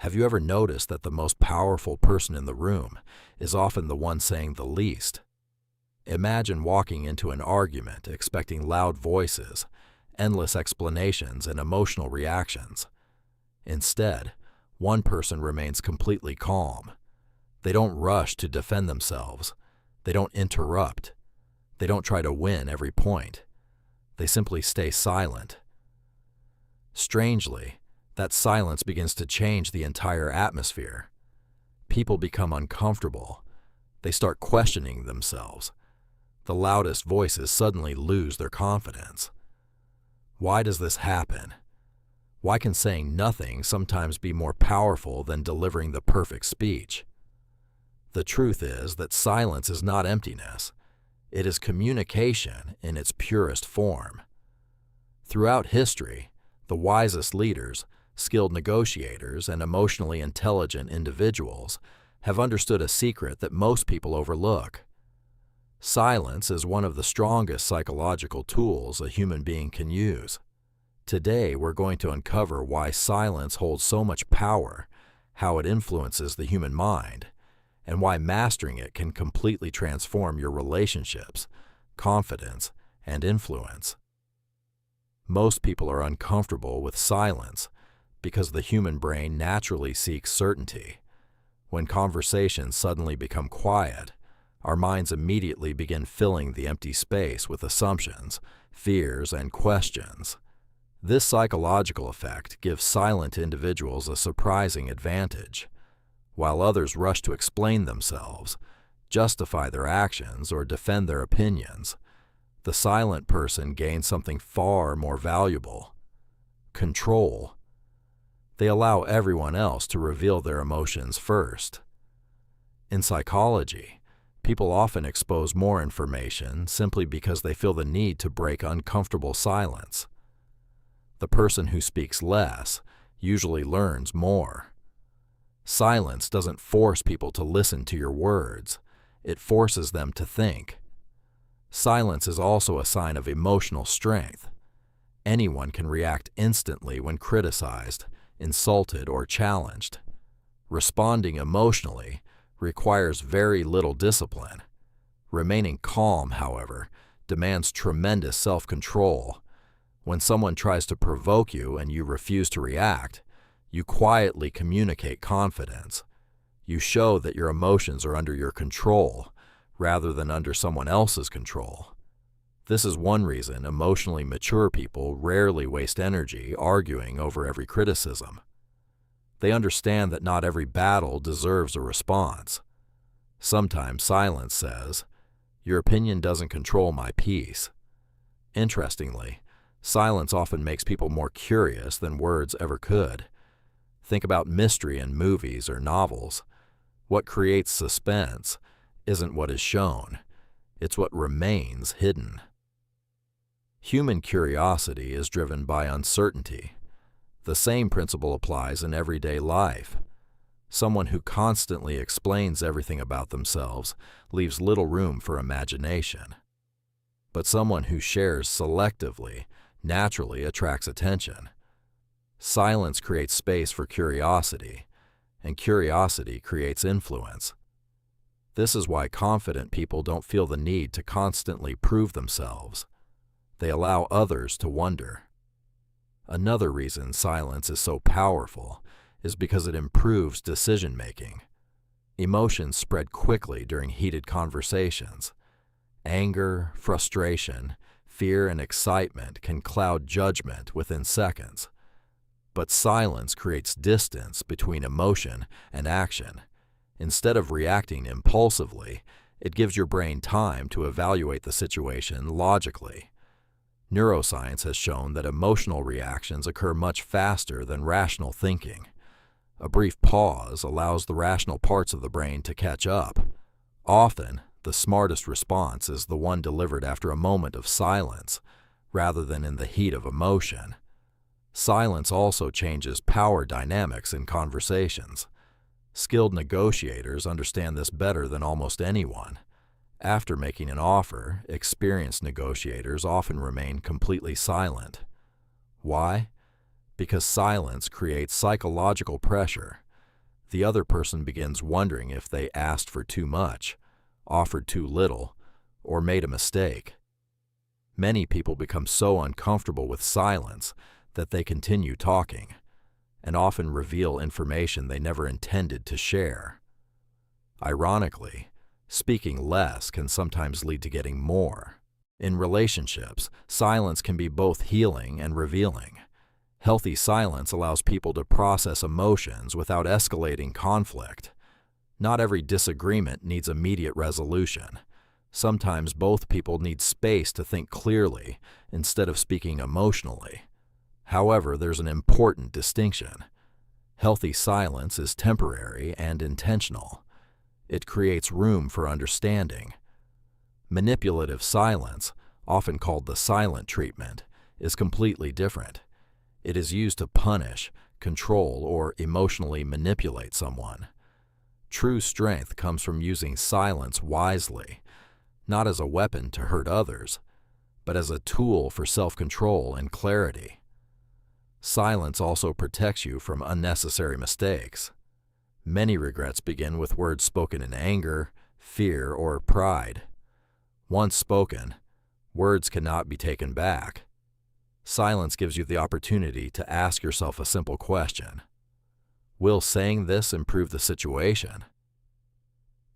Have you ever noticed that the most powerful person in the room is often the one saying the least? Imagine walking into an argument expecting loud voices, endless explanations, and emotional reactions. Instead, one person remains completely calm. They don't rush to defend themselves. They don't interrupt. They don't try to win every point. They simply stay silent. Strangely, that silence begins to change the entire atmosphere. People become uncomfortable. They start questioning themselves. The loudest voices suddenly lose their confidence. Why does this happen? Why can saying nothing sometimes be more powerful than delivering the perfect speech? The truth is that silence is not emptiness. It is communication in its purest form. Throughout history, the wisest leaders, skilled negotiators, and emotionally intelligent individuals have understood a secret that most people overlook. Silence is one of the strongest psychological tools a human being can use. Today, we're going to uncover why silence holds so much power, how it influences the human mind, and why mastering it can completely transform your relationships, confidence, and influence. Most people are uncomfortable with silence because the human brain naturally seeks certainty. When conversations suddenly become quiet, our minds immediately begin filling the empty space with assumptions, fears, and questions. This psychological effect gives silent individuals a surprising advantage. While others rush to explain themselves, justify their actions, or defend their opinions, the silent person gains something far more valuable: control. They allow everyone else to reveal their emotions first. In psychology, people often expose more information simply because they feel the need to break uncomfortable silence. The person who speaks less usually learns more. Silence doesn't force people to listen to your words. It forces them to think. Silence is also a sign of emotional strength. Anyone can react instantly when criticized, insulted, or challenged. Responding emotionally requires very little discipline. Remaining calm, however, demands tremendous self-control. When someone tries to provoke you and you refuse to react, you quietly communicate confidence. You show that your emotions are under your control rather than under someone else's control. This is one reason emotionally mature people rarely waste energy arguing over every criticism. They understand that not every battle deserves a response. Sometimes silence says, "Your opinion doesn't control my peace." Interestingly, silence often makes people more curious than words ever could. Think about mystery in movies or novels. What creates suspense isn't what is shown, it's what remains hidden. Human curiosity is driven by uncertainty. The same principle applies in everyday life. Someone who constantly explains everything about themselves leaves little room for imagination. But someone who shares selectively naturally attracts attention. Silence creates space for curiosity, and curiosity creates influence. This is why confident people don't feel the need to constantly prove themselves. They allow others to wonder. Another reason silence is so powerful is because it improves decision-making. Emotions spread quickly during heated conversations. Anger, frustration, fear, and excitement can cloud judgment within seconds. But silence creates distance between emotion and action. Instead of reacting impulsively, it gives your brain time to evaluate the situation logically. Neuroscience has shown that emotional reactions occur much faster than rational thinking. A brief pause allows the rational parts of the brain to catch up. Often, the smartest response is the one delivered after a moment of silence, rather than in the heat of emotion. Silence also changes power dynamics in conversations. Skilled negotiators understand this better than almost anyone. After making an offer, experienced negotiators often remain completely silent. Why? Because silence creates psychological pressure. The other person begins wondering if they asked for too much, offered too little, or made a mistake. Many people become so uncomfortable with silence that they continue talking, and often reveal information they never intended to share. Ironically, speaking less can sometimes lead to getting more. In relationships, silence can be both healing and revealing. Healthy silence allows people to process emotions without escalating conflict. Not every disagreement needs immediate resolution. Sometimes both people need space to think clearly instead of speaking emotionally. However, there's an important distinction. Healthy silence is temporary and intentional. It creates room for understanding. Manipulative silence, often called the silent treatment, is completely different. It is used to punish, control, or emotionally manipulate someone. True strength comes from using silence wisely, not as a weapon to hurt others, but as a tool for self-control and clarity. Silence also protects you from unnecessary mistakes. Many regrets begin with words spoken in anger, fear, or pride. Once spoken, words cannot be taken back. Silence gives you the opportunity to ask yourself a simple question. Will saying this improve the situation?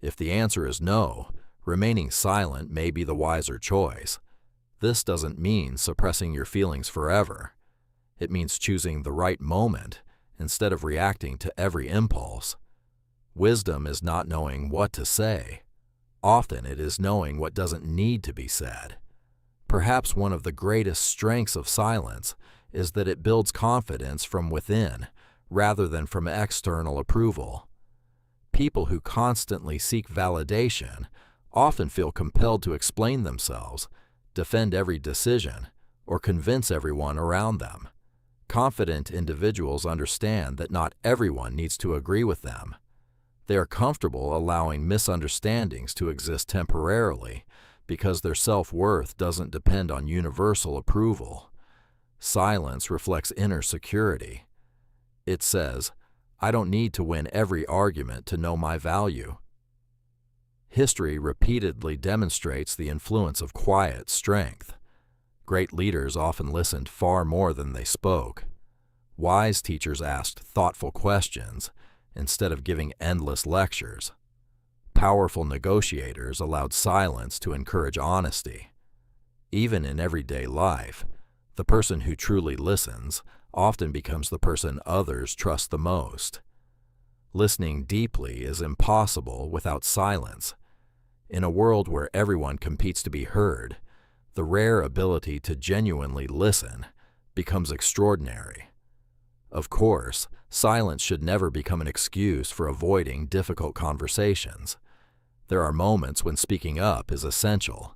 If the answer is no, remaining silent may be the wiser choice. This doesn't mean suppressing your feelings forever. It means choosing the right moment instead of reacting to every impulse. Wisdom is not knowing what to say. Often it is knowing what doesn't need to be said. Perhaps one of the greatest strengths of silence is that it builds confidence from within rather than from external approval. People who constantly seek validation often feel compelled to explain themselves, defend every decision, or convince everyone around them. Confident individuals understand that not everyone needs to agree with them. They are comfortable allowing misunderstandings to exist temporarily because their self-worth doesn't depend on universal approval. Silence reflects inner security. It says, "I don't need to win every argument to know my value." History repeatedly demonstrates the influence of quiet strength. Great leaders often listened far more than they spoke. Wise teachers asked thoughtful questions instead of giving endless lectures. Powerful negotiators allowed silence to encourage honesty. Even in everyday life, the person who truly listens often becomes the person others trust the most. Listening deeply is impossible without silence. In a world where everyone competes to be heard, the rare ability to genuinely listen becomes extraordinary. Of course, silence should never become an excuse for avoiding difficult conversations. There are moments when speaking up is essential,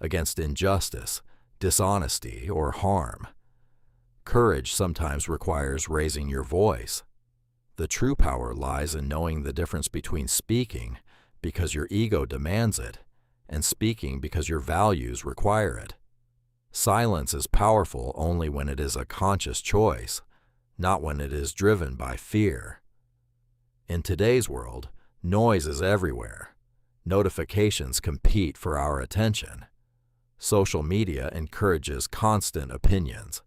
against injustice, dishonesty, or harm. Courage sometimes requires raising your voice. The true power lies in knowing the difference between speaking because your ego demands it and speaking because your values require it. Silence is powerful only when it is a conscious choice, not when it is driven by fear. In today's world, noise is everywhere. Notifications compete for our attention. Social media encourages constant opinions.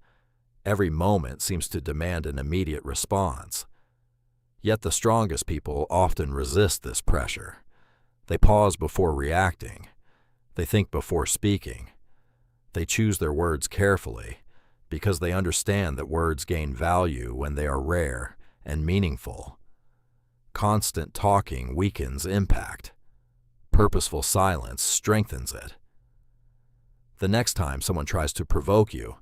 Every moment seems to demand an immediate response. Yet the strongest people often resist this pressure. They pause before reacting. They think before speaking. They choose their words carefully because they understand that words gain value when they are rare and meaningful. Constant talking weakens impact. Purposeful silence strengthens it. The next time someone tries to provoke you,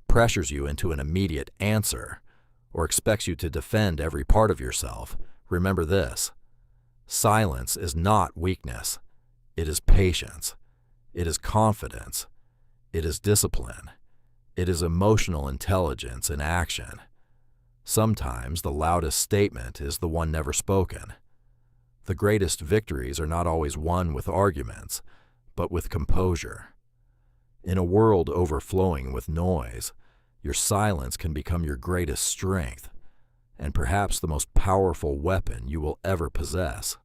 pressures you into an immediate answer, or expects you to defend every part of yourself, remember this: silence is not weakness. It is patience. It is confidence. It is discipline. It is emotional intelligence in action. Sometimes the loudest statement is the one never spoken. The greatest victories are not always won with arguments, but with composure. In a world overflowing with noise, your silence can become your greatest strength. and perhaps the most powerful weapon you will ever possess.